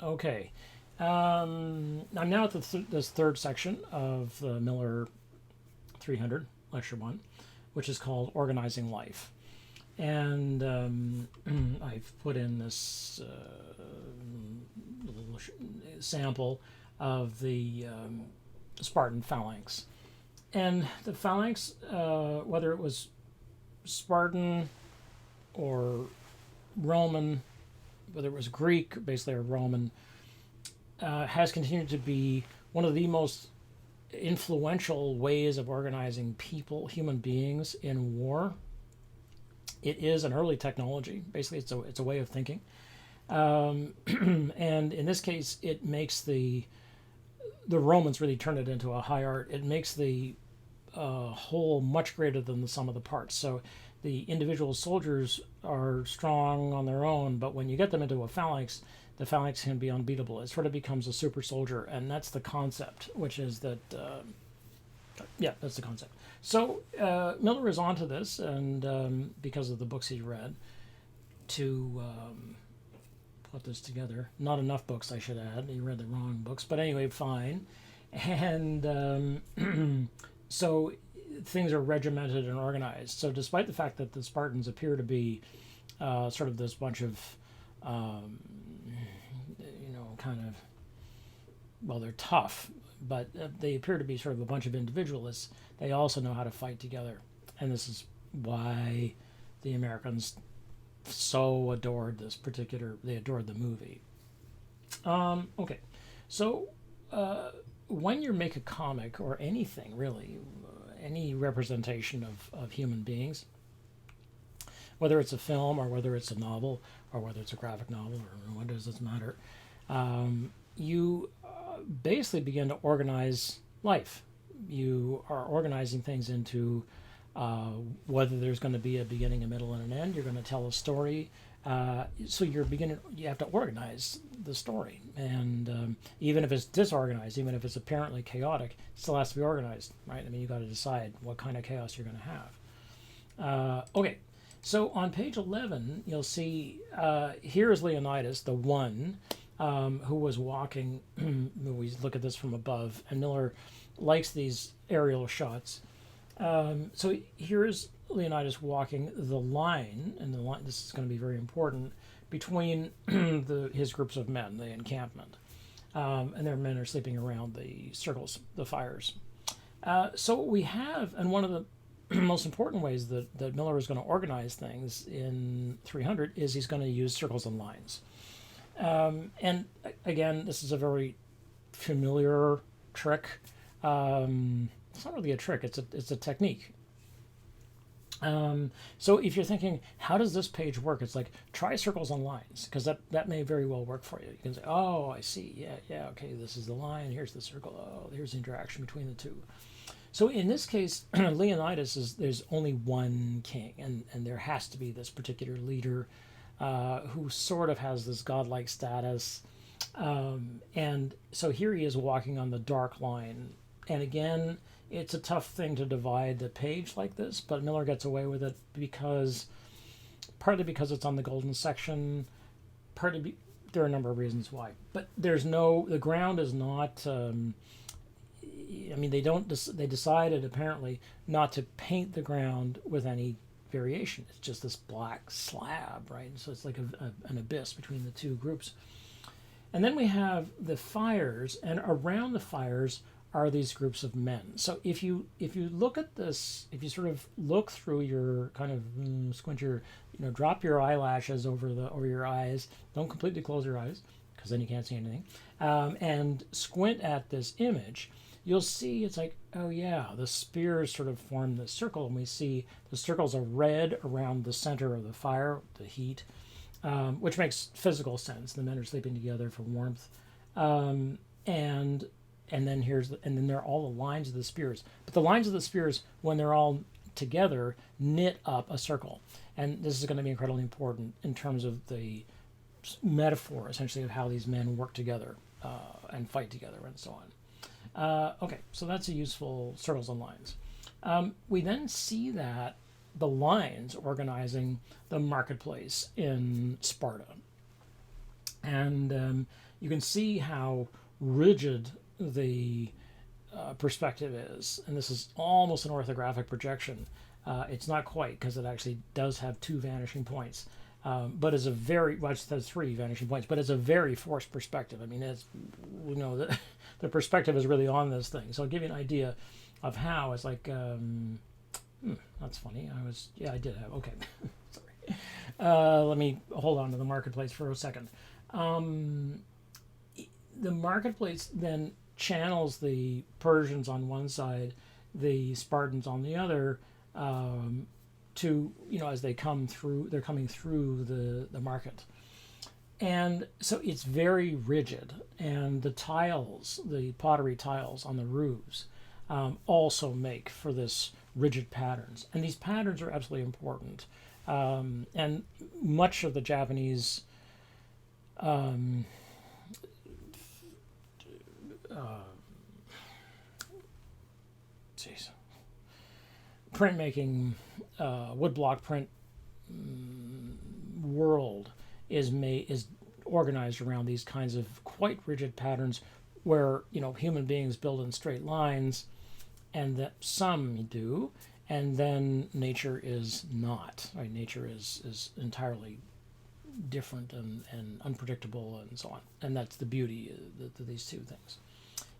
Okay. I'm now at this third section of the Miller 300, Lecture 1, which is called Organizing Life. And I've put in this little sample of the Spartan phalanx. And the phalanx, whether it was Spartan or Roman, whether it was Greek, basically, or Roman, has continued to be one of the most influential ways of organizing people, human beings, in war. It is an early technology. Basically, it's a way of thinking, and in this case, it makes the Romans really turn it into a high art. It makes the whole much greater than the sum of the parts. So the individual soldiers are strong on their own, but when you get them into a phalanx, the phalanx can be unbeatable. It sort of becomes a super soldier, and that's the concept, which is that, yeah, that's the concept. So Miller is onto this, and because of the books he read, to put this together. Not enough books, I should add. He read the wrong books, but anyway, fine. And so things are regimented and organized. So despite the fact that the Spartans appear to be sort of this bunch of, kind of, well, they're tough, but they appear to be sort of a bunch of individualists. They also know how to fight together. And this is why the Americans so adored they adored the movie. Okay, so when you make a comic or anything really, any representation of human beings, whether it's a film or whether it's a novel or whether it's a graphic novel or what does this matter, you basically begin to organize life. You are organizing things into whether there's going to be a beginning, a middle, and an end. You're going to tell a story. So you have to organize the story. And even if it's disorganized, even if it's apparently chaotic, it still has to be organized, right? I mean, you got to decide what kind of chaos you're going to have. Okay, so on page 11, you'll see here is Leonidas, the one who was walking. We look at this from above, and Miller likes these aerial shots. So here's Leonidas walking the line, and the line. This is going to be very important between his groups of men, the encampment, and their men are sleeping around the circles, the fires. So what we have, and one of the most important ways that Miller is going to organize things in 300 is he's going to use circles and lines. And again, this is a very familiar trick. It's not really a trick; it's a technique. So if you're thinking, how does this page work? It's like, try circles and lines, because that may very well work for you. You can say, oh, I see. Yeah, okay, this is the line. Here's the circle. Oh, here's the interaction between the two. So in this case, Leonidas there's only one king, and there has to be this particular leader who sort of has this godlike status. And so here he is walking on the dark line. And again, it's a tough thing to divide the page like this, but Miller gets away with it partly because it's on the golden section, there are a number of reasons why. But the ground is not, they decided apparently not to paint the ground with any variation. It's just this black slab, right? So it's like an abyss between the two groups. And then we have the fires, and around the fires are these groups of men. So if you look at this, if you sort of look through your kind of squint your, drop your eyelashes over your eyes, don't completely close your eyes because then you can't see anything, and squint at this image, you'll see it's like, oh yeah, the spears sort of form this circle, and we see the circles are red around the center of the fire, the heat, which makes physical sense. The men are sleeping together for warmth, and then there are all the lines of the spears. But the lines of the spears, when they're all together, knit up a circle. And this is going to be incredibly important in terms of the metaphor, essentially, of how these men work together and fight together and so on. Okay, so that's a useful circles and lines. We then see that the lines organizing the marketplace in Sparta. And you can see how rigid the perspective is. And this is almost an orthographic projection. It's not quite, because it actually does have two vanishing points. But it's a very, well, it has three vanishing points, but it's a very forced perspective. I mean, it's, the perspective is really on this thing. So I'll give you an idea of how. It's like, that's funny. I did have, okay. Sorry. Let me hold on to the marketplace for a second. The marketplace then channels the Persians on one side, the Spartans on the other, to, as they come through, they're coming through the market. And so it's very rigid. And the tiles, the pottery tiles on the roofs, also make for this rigid patterns. And these patterns are absolutely important. And much of the Japanese printmaking, woodblock print world is organized around these kinds of quite rigid patterns, where human beings build in straight lines, and that some do, and then nature is not. Right? Nature is entirely different and unpredictable and so on, and that's the beauty of these two things.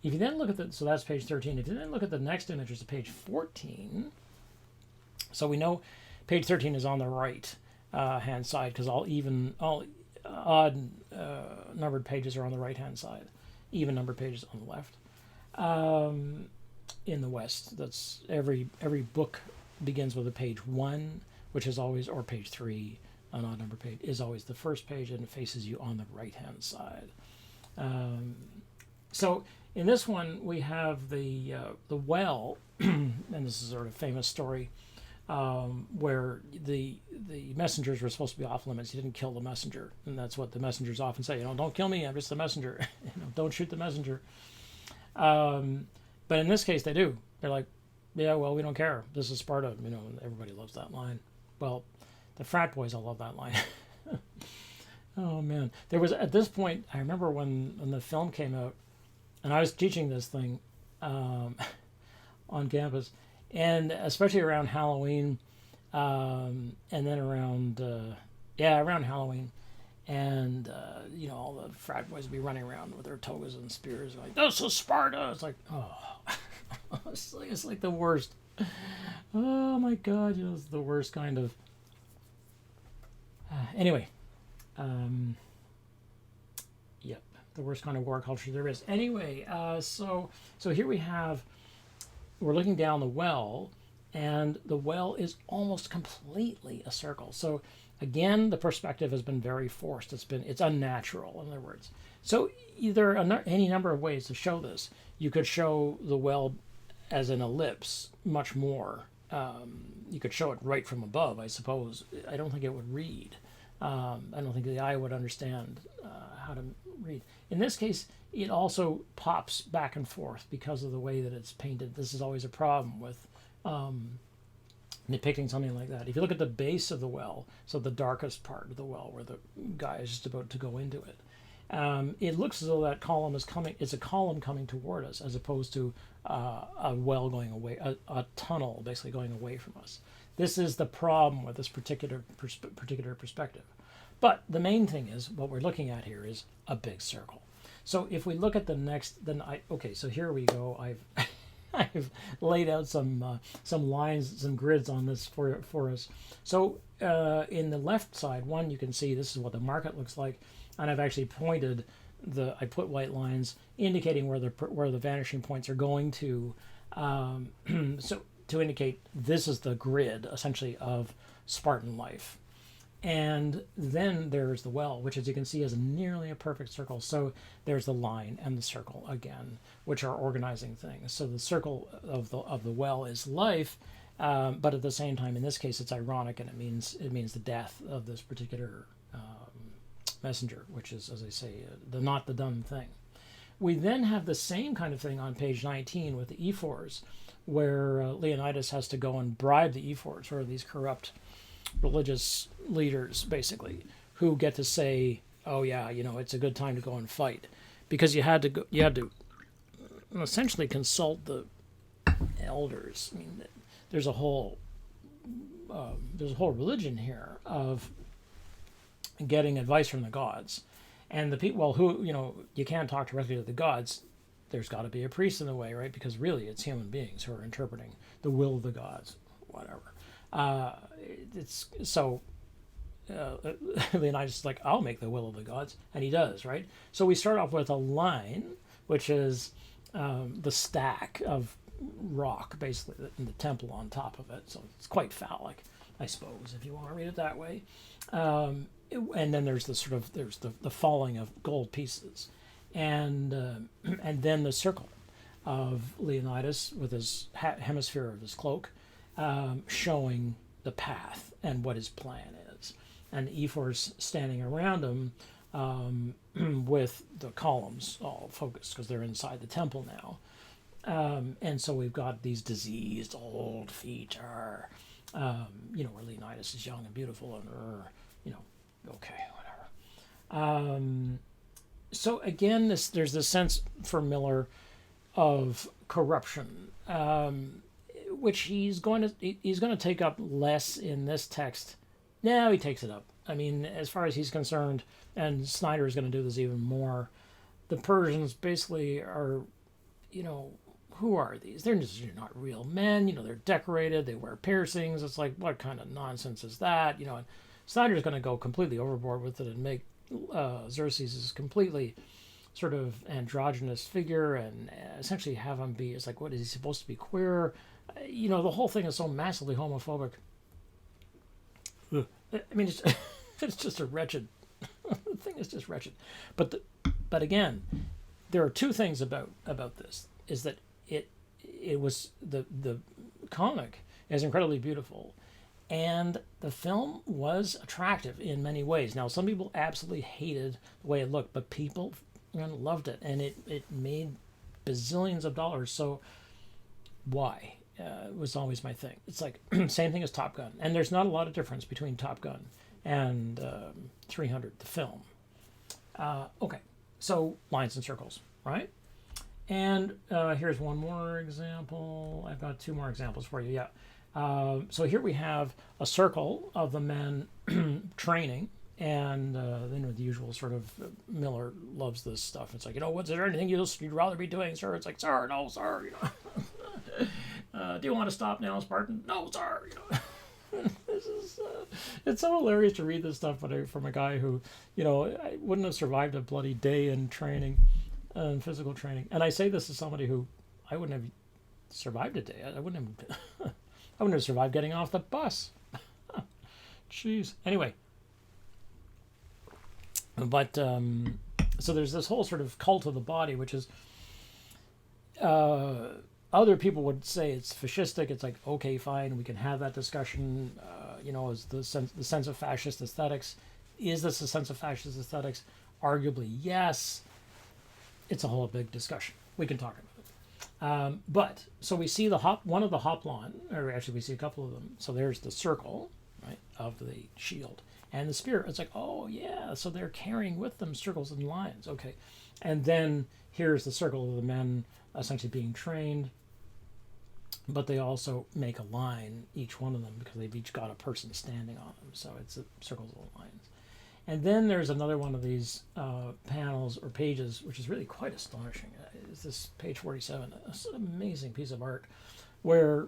If you then look at so that's page 13. If you then look at the next image, which is page 14. So we know page 13 is on the right hand side, because all odd numbered pages are on the right hand side, even numbered pages on the left. In the West, that's every book begins with a page 1, which is always, or page 3, an odd number page is always the first page, and it faces you on the right hand side. So in this one we have the well, and this is sort of a famous story, where the messengers were supposed to be off limits. You didn't kill the messenger, and that's what the messengers often say. Don't kill me. I'm just the messenger. Don't shoot the messenger. But in this case, they do. They're like, yeah, well, we don't care. This is Sparta. Everybody loves that line. Well, the frat boys all love that line. Oh man, there was at this point. I remember when the film came out, and I was teaching this thing on campus. And especially around Halloween, and then around Halloween, and all the frat boys would be running around with their togas and spears, like, "This is Sparta." It's like, oh, it's like the worst. Oh my God, it's the worst kind of. Anyway, yep, the worst kind of war culture there is. Anyway, so here we have. We're looking down the well, and the well is almost completely a circle. So again, the perspective has been very forced. It's unnatural, in other words. So there are any number of ways to show this. You could show the well as an ellipse much more. You could show it right from above, I suppose. I don't think it would read. I don't think the eye would understand how to read. In this case, it also pops back and forth because of the way that it's painted. This is always a problem with depicting something like that. If you look at the base of the well, so the darkest part of the well where the guy is just about to go into it, it looks as though that column is coming. It's a column coming toward us, as opposed to a well going away, a tunnel basically going away from us. This is the problem with this particular perspective. But the main thing is, what we're looking at here is a big circle. So if we look at the next, so here we go. I've laid out some lines, some grids on this for us. So in the left side, you can see this is what the market looks like, and I've actually pointed I put white lines indicating where the vanishing points are going to, so to indicate this is the grid essentially of Spartan life. And then there's the well, which, as you can see, is nearly a perfect circle. So there's the line and the circle again, which are organizing things. So the circle of the well is life, but at the same time, in this case, it's ironic, and it means the death of this particular messenger, which is, as I say, not the done thing. We then have the same kind of thing on page 19 with the ephors, where Leonidas has to go and bribe the ephors, or these corrupt religious leaders, basically, who get to say oh yeah, it's a good time to go and fight, because you had to essentially consult the elders. I mean, there's a whole there's a whole religion here of getting advice from the gods, and the people, well, who, you can't talk directly to the gods. There's got to be a priest in the way, right? Because really, it's human beings who are interpreting the will of the gods, whatever. Uh, it's so. Leonidas is like, I'll make the will of the gods, and he does, right? So we start off with a line, which is the stack of rock, basically, in the temple on top of it. So it's quite phallic, I suppose, if you want to read it that way. And then there's the falling of gold pieces, and then the circle of Leonidas with his hemisphere of his cloak, showing the path and what his plan is, and the ephors standing around him, with the columns all focused because they're inside the temple now. And so we've got these diseased old feet, where Leonidas is young and beautiful, and okay, whatever. So again, there's this sense for Miller of corruption, which he's going to take up less in this text. Now he takes it up. I mean, as far as he's concerned, and Snyder is going to do this even more, the Persians basically are, who are these? They're not real men. They're decorated. They wear piercings. It's like, what kind of nonsense is that? And Snyder's going to go completely overboard with it and make Xerxes is completely sort of androgynous figure, and essentially have him be, it's like, what is he supposed to be, queer? The whole thing is so massively homophobic. Ugh. I mean, it's just a wretched the thing is just wretched. But again, there are two things about this, is that it was the comic is incredibly beautiful, and the film was attractive in many ways. Now, some people absolutely hated the way it looked, but people loved it, and it made bazillions of dollars. So why? It was always my thing. It's like same thing as Top Gun, and there's not a lot of difference between Top Gun and 300, the film. Okay, so lines and circles, right? And here's one more example. I've got two more examples for you. Yeah. So here we have a circle of the men training, and the usual sort of Miller loves this stuff. It's like, is there anything you'd rather be doing, sir? It's like, sir, no, sir. Do you want to stop now, Spartan? No, sir. This is it's so hilarious to read this stuff from a guy who, I wouldn't have survived a bloody day in training, physical training. And I say this as somebody who, I wouldn't have survived a day. I wouldn't have survived getting off the bus. Jeez. Anyway, but so there's this whole sort of cult of the body, which is, other people would say it's fascistic. It's like, okay, fine, we can have that discussion. Is the sense of fascist aesthetics? Is this a sense of fascist aesthetics? Arguably, yes. It's a whole big discussion. We can talk about it. But so we see one of the hoplon, or actually we see a couple of them. So there's the circle, right, of the shield, and the spear. It's like, oh yeah, so they're carrying with them circles and lines. Okay, and then here's the circle of the men essentially being trained. But they also make a line, each one of them, because they've each got a person standing on them. So it's circles of lines. And then there's another one of these panels or pages, which is really quite astonishing. It's this page 47. It's an amazing piece of art, where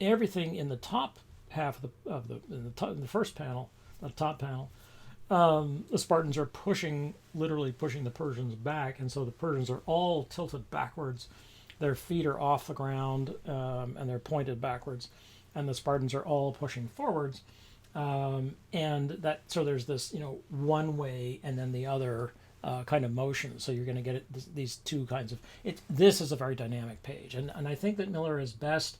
everything in the top half in the first panel, the top panel, the Spartans are literally pushing the Persians back, and so the Persians are all tilted backwards. Their feet are off the ground, and they're pointed backwards, and the Spartans are all pushing forwards. So there's this, one way and then the other kind of motion. So you're going to get these two kinds of it. This is a very dynamic page, and I think that Miller is best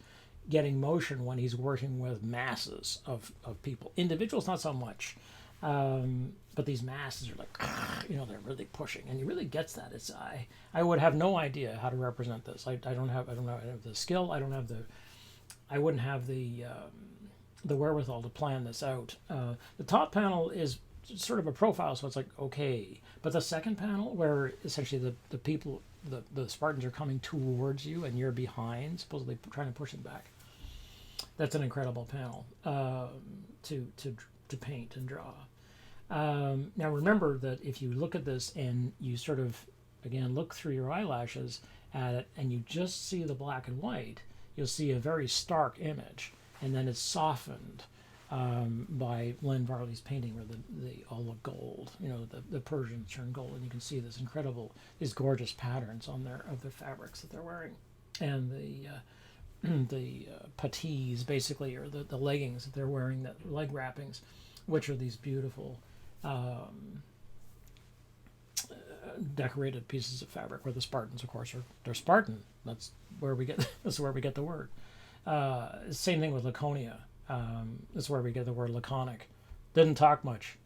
getting motion when he's working with masses of people. Individuals, not so much. But these masses are like, they're really pushing, and he really gets that. I would have no idea how to represent this. I don't have the skill. I wouldn't have the wherewithal to plan this out. The top panel is sort of a profile, so it's like okay. But the second panel, where essentially the people, the Spartans are coming towards you and you're behind, supposedly trying to push them back. That's an incredible panel to paint and draw. Now remember that if you look at this and you sort of, again, look through your eyelashes at it and you just see the black and white, you'll see a very stark image. And then it's softened by Len Varley's painting where the all look gold. You know, the Persians turn gold, and you can see this incredible, these gorgeous patterns on their of the fabrics that they're wearing. And the puttees, basically, or the leggings that they're wearing, that leg wrappings, which are these beautiful decorated pieces of fabric. Where the Spartans, of course, they're Spartan. That's where we get the word. Same thing with Laconia. That's where we get the word laconic. Didn't talk much.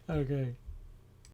Okay.